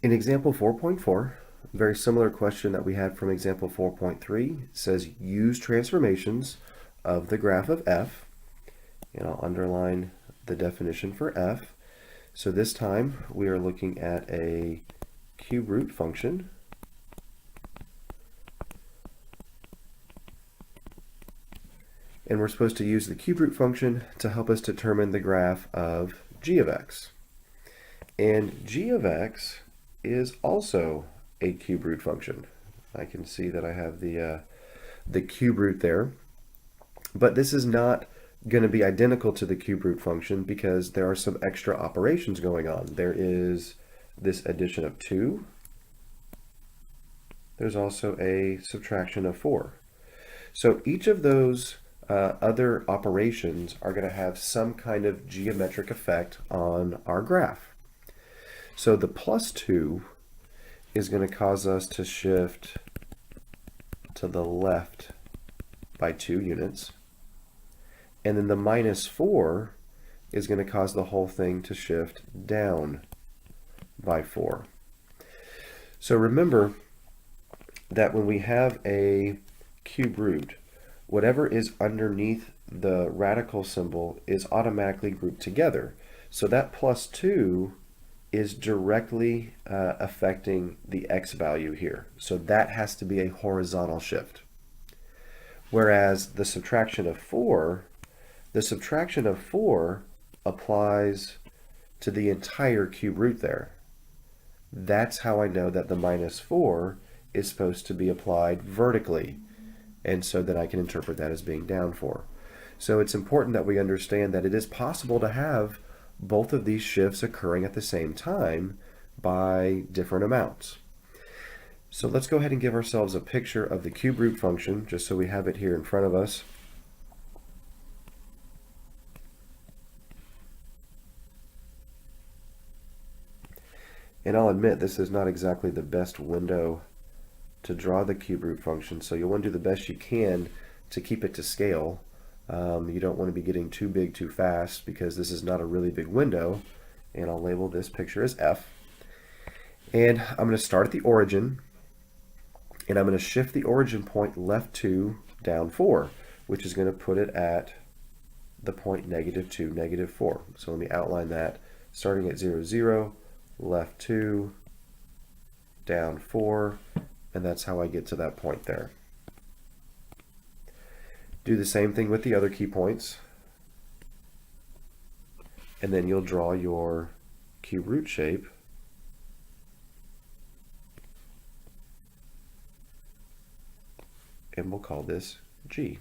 In example 4.4, very similar question that we had from example 4.3, says use transformations of the graph of f, and I'll underline the definition for f. So this time we are looking at a cube root function. And we're supposed to use the cube root function to help us determine the graph of g of x. And g of x is also a cube root function. I can see that I have the cube root there. But this is not going to be identical to the cube root function because there are some extra operations going on. There is this addition of 2. There's also a subtraction of 4. So each of those other operations are going to have some kind of geometric effect on our graph. So the plus 2 is going to cause us to shift to the left by 2 units. And then the minus 4 is going to cause the whole thing to shift down by 4. So remember that when we have a cube root, whatever is underneath the radical symbol is automatically grouped together. So that plus 2 is directly affecting the x value here. So that has to be a horizontal shift. Whereas the subtraction of 4 applies to the entire cube root there. That's how I know that the minus 4 is supposed to be applied vertically. And so then I can interpret that as being down 4. So it's important that we understand that it is possible to have both of these shifts occurring at the same time by different amounts. So let's go ahead and give ourselves a picture of the cube root function, just so we have it here in front of us. And I'll admit this is not exactly the best window to draw the cube root function, so you'll want to do the best you can to keep it to scale. You don't want to be getting too big too fast because this is not a really big window. And I'll label this picture as F. And I'm going to start at the origin, and I'm going to shift the origin point left 2 down 4, which is going to put it at the point -2, -4. So let me outline that. Starting at 0, 0, left 2, down 4, and that's how I get to that point there. Do the same thing with the other key points, and then you'll draw your cube root shape. And we'll call this G.